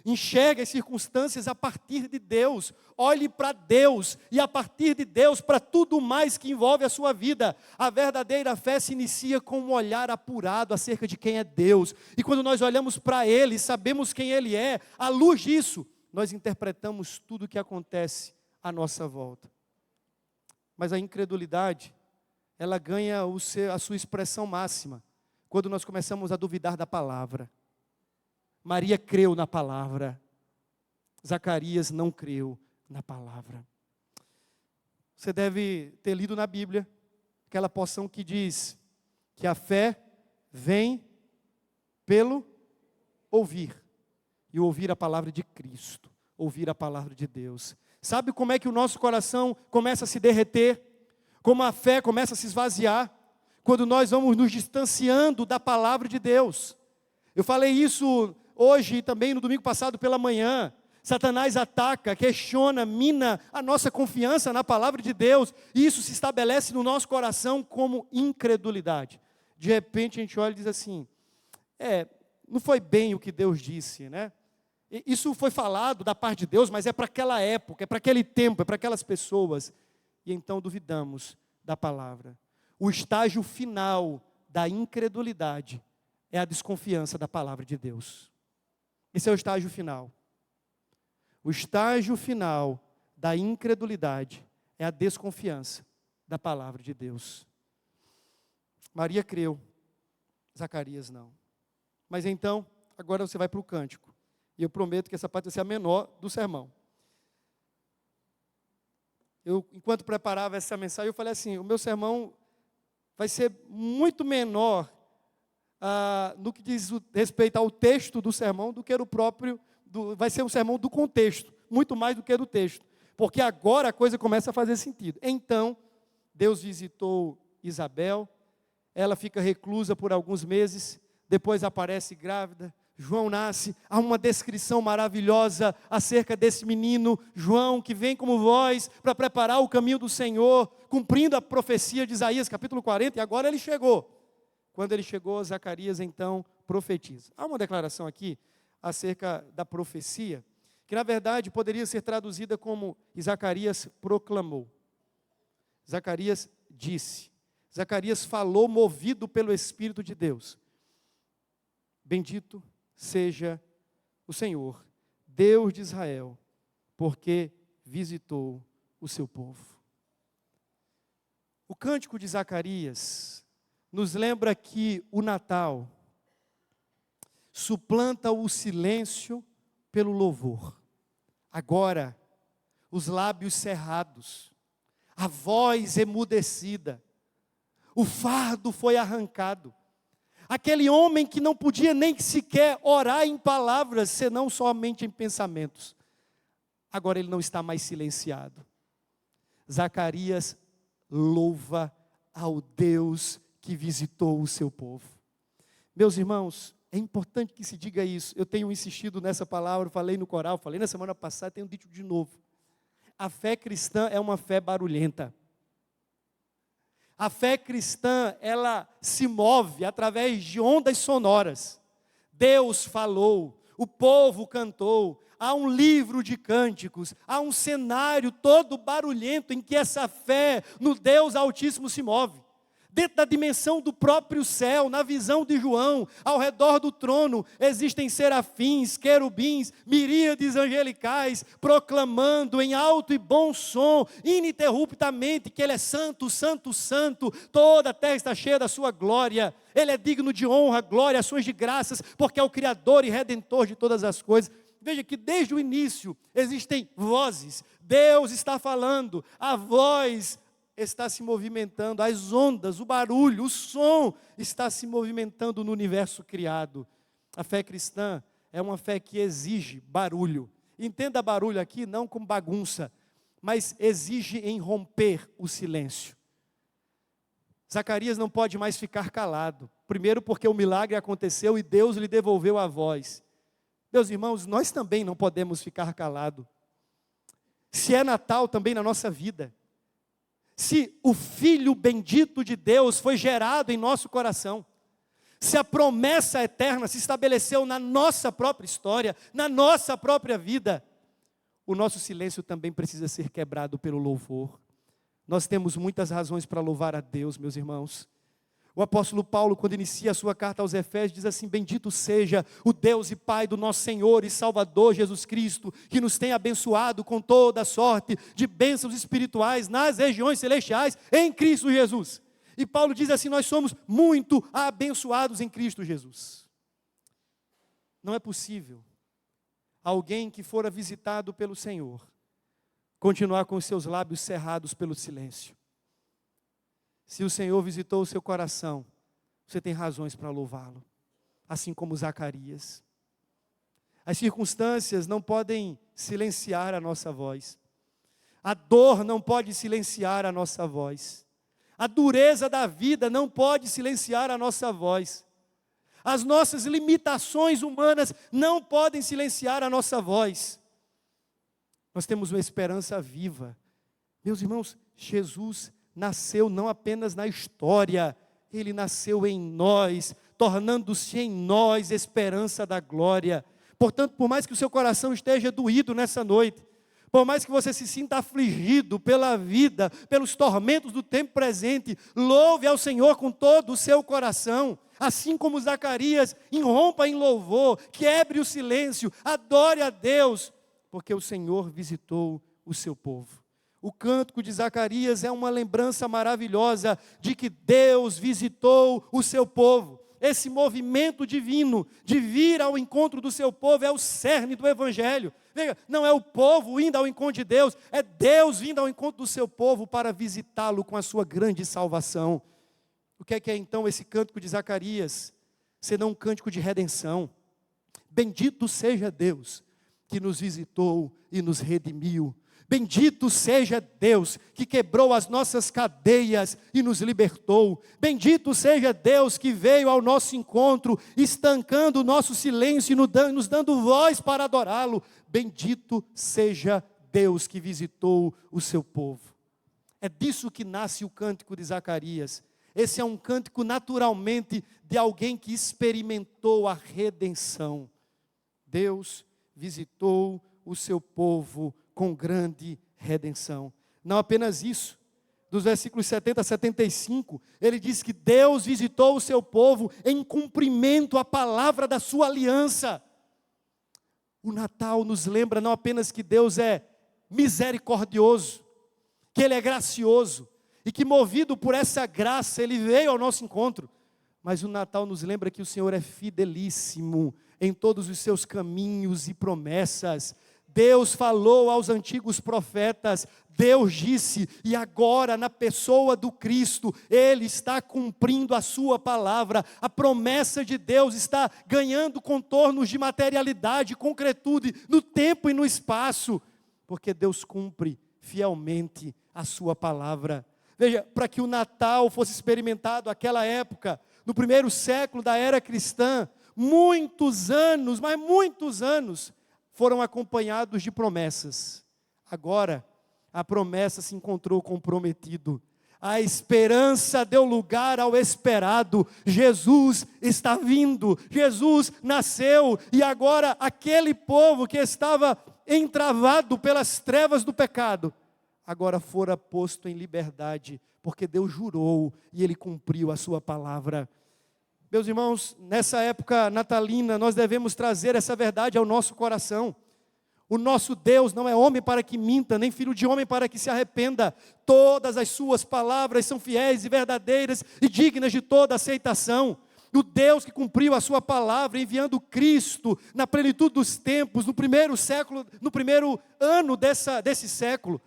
Enxergue as circunstâncias a partir de Deus. Olhe para Deus e a partir de Deus para tudo mais que envolve a sua vida. A verdadeira fé se inicia com um olhar apurado acerca de quem é Deus. E quando nós olhamos para Ele, sabemos quem Ele é, à luz disso, nós interpretamos tudo o que acontece à nossa volta. Mas a incredulidade, ela ganha a sua expressão máxima quando nós começamos a duvidar da palavra. Maria creu na palavra, Zacarias não creu na palavra. Você deve ter lido na Bíblia aquela porção que diz que a fé vem pelo ouvir, e ouvir a palavra de Cristo. ouvir a palavra de Deus. Sabe como é que o nosso coração começa a se derreter? Como a fé começa a se esvaziar? Quando nós vamos nos distanciando da palavra de Deus. Eu falei isso hoje e também no domingo passado pela manhã. Satanás ataca, questiona, mina a nossa confiança na palavra de Deus. E isso se estabelece no nosso coração como incredulidade. De repente a gente olha e diz assim, não foi bem o que Deus disse, né? Isso foi falado da parte de Deus, mas é para aquela época, é para aquele tempo, é para aquelas pessoas. E então duvidamos da palavra. O estágio final da incredulidade é a desconfiança da palavra de Deus. Esse é o estágio final. O estágio final da incredulidade é a desconfiança da palavra de Deus. Maria creu, Zacarias não. Mas então, agora você vai para o cântico. E eu prometo que essa parte vai ser a menor do sermão. Enquanto preparava essa mensagem, eu falei assim, o meu sermão vai ser muito menor no que diz respeito ao texto do sermão do que o próprio, vai ser um sermão do contexto, muito mais do que do texto. Porque agora a coisa começa a fazer sentido. Então, Deus visitou Isabel, ela fica reclusa por alguns meses, depois aparece grávida, João nasce, há uma descrição maravilhosa acerca desse menino, João, que vem como voz para preparar o caminho do Senhor, cumprindo a profecia de Isaías, capítulo 40, e agora ele chegou. Quando ele chegou, Zacarias então profetiza. Há uma declaração aqui acerca da profecia, que na verdade poderia ser traduzida como Zacarias proclamou. Zacarias disse, Zacarias falou movido pelo Espírito de Deus. Bendito seja o Senhor, Deus de Israel, porque visitou o seu povo. O cântico de Zacarias nos lembra que o Natal suplanta o silêncio pelo louvor. Agora, os lábios cerrados, a voz emudecida, o fardo foi arrancado. Aquele homem que não podia nem sequer orar em palavras, senão somente em pensamentos. Agora ele não está mais silenciado. Zacarias louva ao Deus que visitou o seu povo. Meus irmãos, é importante que se diga isso. Eu tenho insistido nessa palavra, falei no coral, falei na semana passada, tenho dito de novo. A fé cristã é uma fé barulhenta. A fé cristã, ela se move através de ondas sonoras. Deus falou, o povo cantou, há um livro de cânticos, há um cenário todo barulhento em que essa fé no Deus Altíssimo se move. Dentro da dimensão do próprio céu, na visão de João, ao redor do trono, existem serafins, querubins, miríades angelicais, proclamando em alto e bom som, ininterruptamente, que Ele é santo, santo, santo, toda a terra está cheia da sua glória, Ele é digno de honra, glória, ações de graças, porque é o Criador e Redentor de todas as coisas. Veja que desde o início existem vozes, Deus está falando, a voz está se movimentando, as ondas, o barulho, o som está se movimentando no universo criado. A fé cristã é uma fé que exige barulho. Entenda barulho aqui não como bagunça, mas exige em romper o silêncio. Zacarias não pode mais ficar calado. Primeiro porque o milagre aconteceu e Deus lhe devolveu a voz. Meus irmãos, nós também não podemos ficar calados. Se é Natal também na nossa vida. Se o Filho bendito de Deus foi gerado em nosso coração, se a promessa eterna se estabeleceu na nossa própria história, na nossa própria vida, o nosso silêncio também precisa ser quebrado pelo louvor. Nós temos muitas razões para louvar a Deus, meus irmãos. O apóstolo Paulo, quando inicia a sua carta aos Efésios, diz assim: bendito seja o Deus e Pai do nosso Senhor e Salvador Jesus Cristo, que nos tem abençoado com toda a sorte de bênçãos espirituais nas regiões celestiais em Cristo Jesus. E Paulo diz assim: nós somos muito abençoados em Cristo Jesus. Não é possível alguém que fora visitado pelo Senhor continuar com os seus lábios cerrados pelo silêncio. Se o Senhor visitou o seu coração, você tem razões para louvá-lo, assim como Zacarias. As circunstâncias não podem silenciar a nossa voz. A dor não pode silenciar a nossa voz. A dureza da vida não pode silenciar a nossa voz. As nossas limitações humanas não podem silenciar a nossa voz. Nós temos uma esperança viva. Meus irmãos, Jesus nasceu não apenas na história, Ele nasceu em nós, tornando-se em nós esperança da glória. Portanto, por mais que o seu coração esteja doído nessa noite, por mais que você se sinta afligido pela vida, pelos tormentos do tempo presente, louve ao Senhor com todo o seu coração. Assim como Zacarias, irrompa em louvor, quebre o silêncio, adore a Deus, porque o Senhor visitou o seu povo. O cântico de Zacarias é uma lembrança maravilhosa de que Deus visitou o seu povo. Esse movimento divino de vir ao encontro do seu povo é o cerne do Evangelho. Veja, não é o povo indo ao encontro de Deus, é Deus vindo ao encontro do seu povo para visitá-lo com a sua grande salvação. O que é então esse cântico de Zacarias? Senão um cântico de redenção. Bendito seja Deus que nos visitou e nos redimiu. Bendito seja Deus que quebrou as nossas cadeias e nos libertou. Bendito seja Deus que veio ao nosso encontro, estancando o nosso silêncio e nos dando voz para adorá-lo. Bendito seja Deus que visitou o seu povo. É disso que nasce o cântico de Zacarias. Esse é um cântico naturalmente de alguém que experimentou a redenção. Deus visitou o seu povo com grande redenção. Não apenas isso, dos versículos 70 a 75, ele diz que Deus visitou o seu povo em cumprimento à palavra da sua aliança. O Natal nos lembra não apenas que Deus é misericordioso, que Ele é gracioso, e que movido por essa graça, Ele veio ao nosso encontro, mas o Natal nos lembra que o Senhor é fidelíssimo em todos os seus caminhos e promessas. Deus falou aos antigos profetas, Deus disse, e agora na pessoa do Cristo, Ele está cumprindo a sua palavra. A promessa de Deus está ganhando contornos de materialidade, concretude, no tempo e no espaço, porque Deus cumpre fielmente a sua palavra. Veja, para que o Natal fosse experimentado naquela época, no primeiro século da era cristã, muitos anos, mas muitos anos, foram acompanhados de promessas. Agora, a promessa se encontrou com o prometido. A esperança deu lugar ao esperado. Jesus está vindo. Jesus nasceu. E agora, aquele povo que estava entravado pelas trevas do pecado, agora fora posto em liberdade, porque Deus jurou e Ele cumpriu a sua palavra. Meus irmãos, nessa época natalina, nós devemos trazer essa verdade ao nosso coração. O nosso Deus não é homem para que minta, nem filho de homem para que se arrependa. Todas as suas palavras são fiéis e verdadeiras e dignas de toda aceitação. O Deus que cumpriu a sua palavra, enviando Cristo na plenitude dos tempos, no primeiro século, no primeiro ano desse século,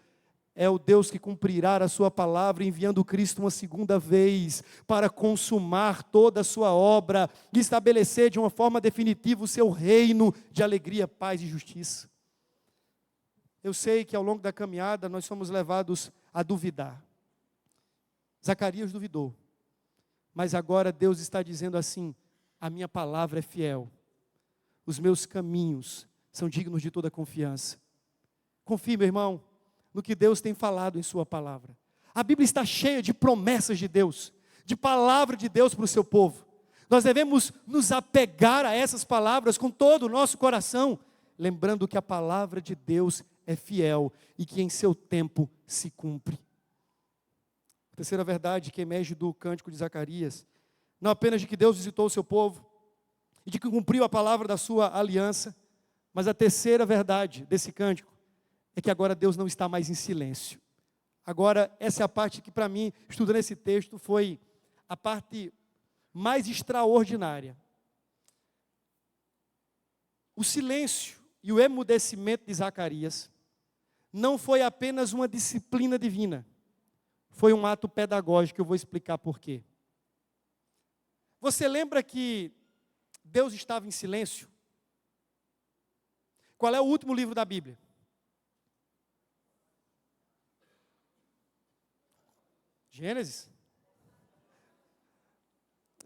é o Deus que cumprirá a sua palavra, enviando Cristo uma segunda vez, para consumar toda a sua obra, e estabelecer de uma forma definitiva o seu reino de alegria, paz e justiça. Eu sei que ao longo da caminhada nós somos levados a duvidar. Zacarias duvidou, mas agora Deus está dizendo assim: a minha palavra é fiel, os meus caminhos são dignos de toda confiança. Confie, meu irmão, no que Deus tem falado em sua palavra. A Bíblia está cheia de promessas de Deus, de palavra de Deus para o seu povo. Nós devemos nos apegar a essas palavras com todo o nosso coração, lembrando que a palavra de Deus é fiel e que em seu tempo se cumpre. A terceira verdade que emerge do cântico de Zacarias, não apenas de que Deus visitou o seu povo e de que cumpriu a palavra da sua aliança, mas a terceira verdade desse cântico é que agora Deus não está mais em silêncio. Agora, essa é a parte que para mim, estudando esse texto, foi a parte mais extraordinária. O silêncio e o emudecimento de Zacarias não foi apenas uma disciplina divina, foi um ato pedagógico, eu vou explicar por quê. Você lembra que Deus estava em silêncio? Qual é o último livro da Bíblia? Gênesis?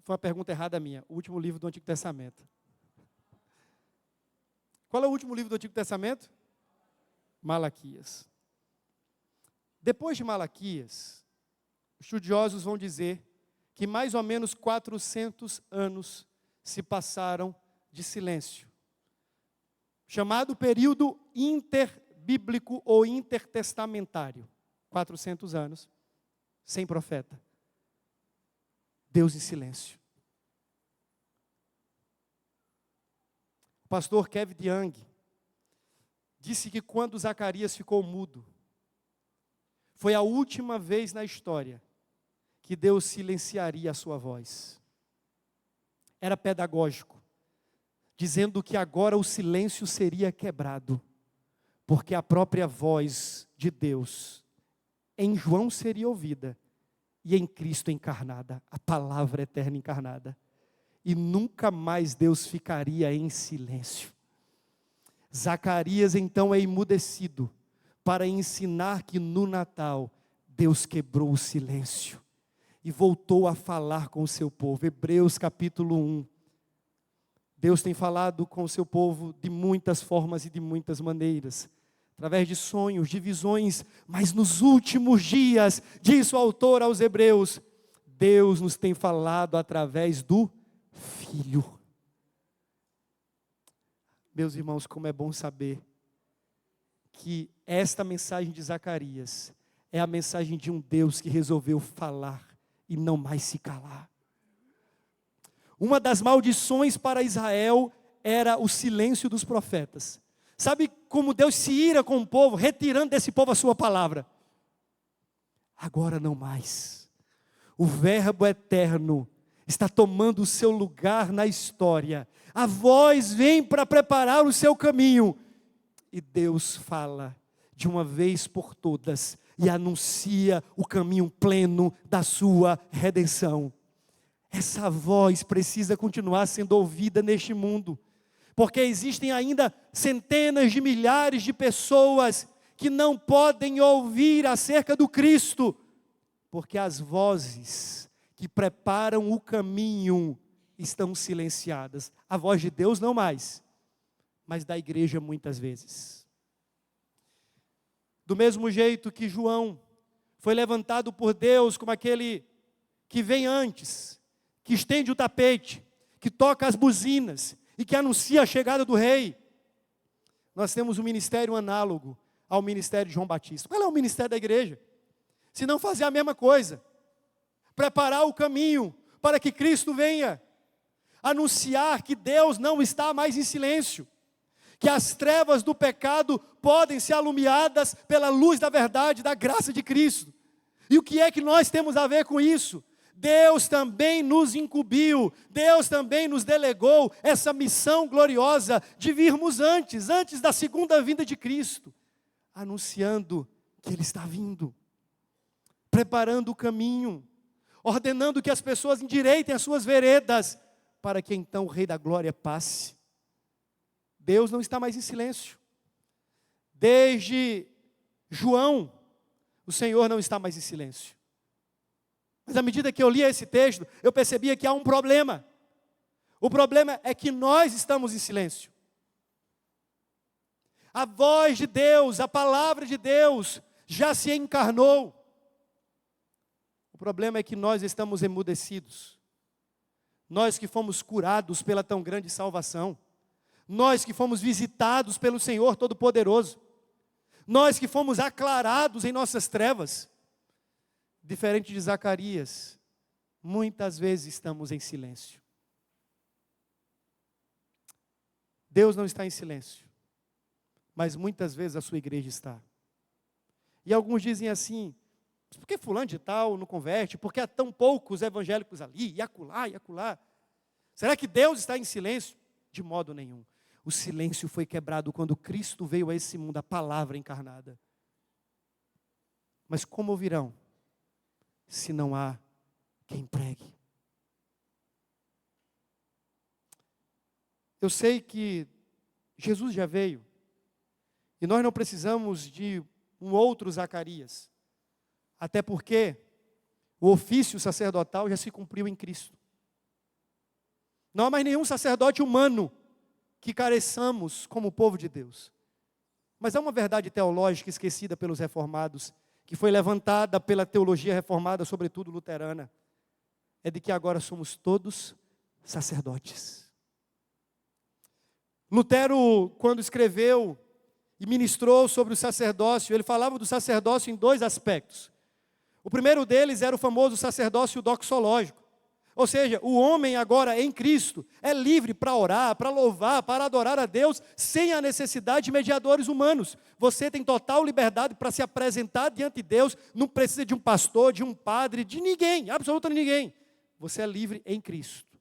Foi uma pergunta errada minha. O último livro do Antigo Testamento. Qual é o último livro do Antigo Testamento? Malaquias. Depois de Malaquias, os estudiosos vão dizer que mais ou menos 400 anos se passaram de silêncio. Chamado período interbíblico ou intertestamentário. 400 anos, sem profeta. Deus em silêncio. O pastor Kevin DeYoung disse que quando Zacarias ficou mudo, foi a última vez na história que Deus silenciaria a sua voz. Era pedagógico, dizendo que agora o silêncio seria quebrado, porque a própria voz de Deus em João seria ouvida, e em Cristo encarnada, a palavra eterna encarnada. E nunca mais Deus ficaria em silêncio. Zacarias então é emudecido, para ensinar que no Natal, Deus quebrou o silêncio, e voltou a falar com o seu povo. Hebreus capítulo 1. Deus tem falado com o seu povo de muitas formas e de muitas maneiras. Através de sonhos, de visões, mas nos últimos dias, diz o autor aos Hebreus, Deus nos tem falado através do Filho. Meus irmãos, como é bom saber que esta mensagem de Zacarias é a mensagem de um Deus que resolveu falar e não mais se calar. Uma das maldições para Israel era o silêncio dos profetas. Sabe como Deus se ira com o povo, retirando desse povo a sua palavra? Agora não mais. O verbo eterno está tomando o seu lugar na história. A voz vem para preparar o seu caminho. E Deus fala de uma vez por todas e anuncia o caminho pleno da sua redenção. Essa voz precisa continuar sendo ouvida neste mundo. Porque existem ainda centenas de milhares de pessoas que não podem ouvir acerca do Cristo, porque as vozes que preparam o caminho estão silenciadas. A voz de Deus não mais, mas da igreja muitas vezes. Do mesmo jeito que João foi levantado por Deus como aquele que vem antes, que estende o tapete, que toca as buzinas, e que anuncia a chegada do rei. Nós temos um ministério análogo ao ministério de João Batista. Qual é o ministério da igreja? Se não fazer a mesma coisa. Preparar o caminho para que Cristo venha. Anunciar que Deus não está mais em silêncio. Que as trevas do pecado podem ser alumiadas pela luz da verdade, da graça de Cristo. E o que é que nós temos a ver com isso? Deus também nos incumbiu, Deus também nos delegou essa missão gloriosa de virmos antes da segunda vinda de Cristo, anunciando que Ele está vindo, preparando o caminho, ordenando que as pessoas endireitem as suas veredas, para que então o Rei da Glória passe. Deus não está mais em silêncio. Desde João, o Senhor não está mais em silêncio. Mas à medida que eu lia esse texto, eu percebia que há um problema. O problema é que nós estamos em silêncio. A voz de Deus, a palavra de Deus, já se encarnou. O problema é que nós estamos emudecidos. Nós que fomos curados pela tão grande salvação. Nós que fomos visitados pelo Senhor Todo-Poderoso. Nós que fomos aclarados em nossas trevas. Diferente de Zacarias, muitas vezes estamos em silêncio. Deus não está em silêncio, mas muitas vezes a sua igreja está. E alguns dizem assim, por que fulano de tal não converte? Por que há tão poucos evangélicos ali, e acolá, e acolá? Será que Deus está em silêncio? De modo nenhum. O silêncio foi quebrado quando Cristo veio a esse mundo, a palavra encarnada. Mas como ouvirão, se não há quem pregue? Eu sei que Jesus já veio E nós não precisamos de um outro Zacarias. Até porque o ofício sacerdotal já se cumpriu em Cristo. Não há mais nenhum sacerdote humano que careçamos como povo de Deus. Mas há uma verdade teológica esquecida pelos reformados, que foi levantada pela teologia reformada, sobretudo luterana, é de que agora somos todos sacerdotes. Lutero, quando escreveu e ministrou sobre o sacerdócio, ele falava do sacerdócio em dois aspectos. O primeiro deles era o famoso sacerdócio doxológico. Ou seja, o homem agora em Cristo é livre para orar, para louvar, para adorar a Deus, sem a necessidade de mediadores humanos. Você tem total liberdade para se apresentar diante de Deus, não precisa de um pastor, de um padre, de ninguém, absolutamente ninguém. Você é livre em Cristo.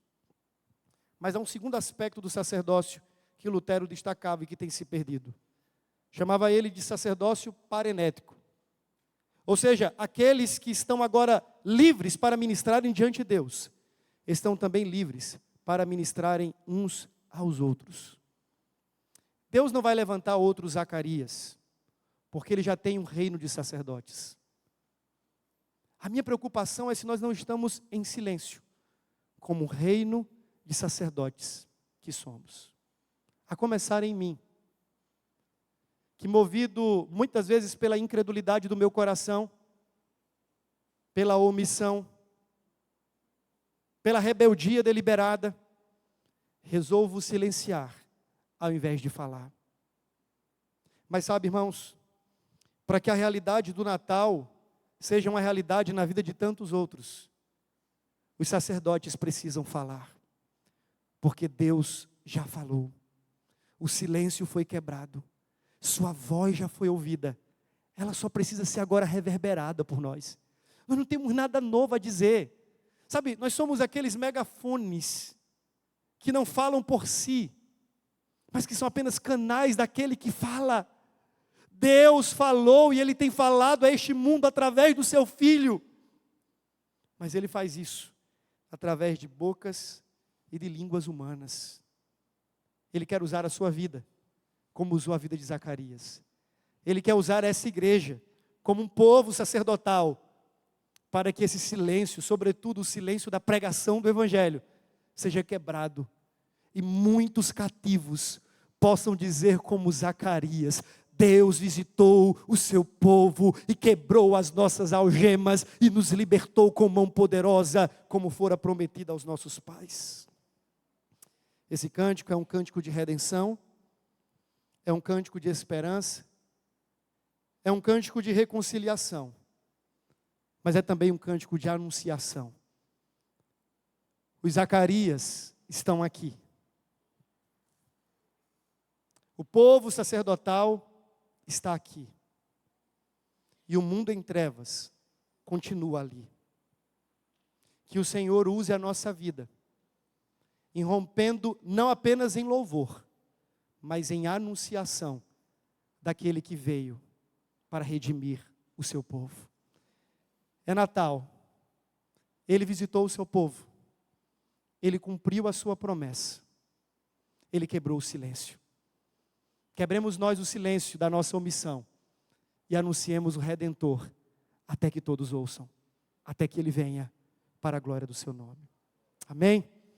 Mas há um segundo aspecto do sacerdócio que Lutero destacava e que tem se perdido. Chamava ele de sacerdócio parenético. Ou seja, aqueles que estão agora livres para ministrarem diante de Deus, estão também livres para ministrarem uns aos outros. Deus não vai levantar outro Zacarias, porque Ele já tem um reino de sacerdotes. A minha preocupação é se nós não estamos em silêncio, como reino de sacerdotes que somos. A começar em mim, que movido muitas vezes pela incredulidade do meu coração, pela omissão, pela rebeldia deliberada, resolvo silenciar ao invés de falar. Mas sabe, irmãos, para que a realidade do Natal seja uma realidade na vida de tantos outros, os sacerdotes precisam falar, porque Deus já falou, o silêncio foi quebrado, sua voz já foi ouvida, ela só precisa ser agora reverberada por nós. Nós não temos nada novo a dizer. Sabe, nós somos aqueles megafones que não falam por si, mas que são apenas canais daquele que fala. Deus falou e Ele tem falado a este mundo através do seu Filho. Mas Ele faz isso através de bocas e de línguas humanas. Ele quer usar a sua vida, como usou a vida de Zacarias. Ele quer usar essa igreja como um povo sacerdotal, para que esse silêncio, sobretudo o silêncio da pregação do Evangelho, seja quebrado. E muitos cativos possam dizer como Zacarias: Deus visitou o seu povo e quebrou as nossas algemas e nos libertou com mão poderosa, como fora prometida aos nossos pais. Esse cântico é um cântico de redenção, é um cântico de esperança, é um cântico de reconciliação, mas é também um cântico de anunciação. Os Zacarias estão aqui. O povo sacerdotal está aqui. E o mundo em trevas continua ali. Que o Senhor use a nossa vida, irrompendo não apenas em louvor, mas em anunciação daquele que veio para redimir o seu povo. É Natal. Ele visitou o seu povo. Ele cumpriu a sua promessa. Ele quebrou o silêncio. Quebremos nós o silêncio da nossa omissão e anunciemos o Redentor até que todos ouçam, até que Ele venha para a glória do seu nome. Amém?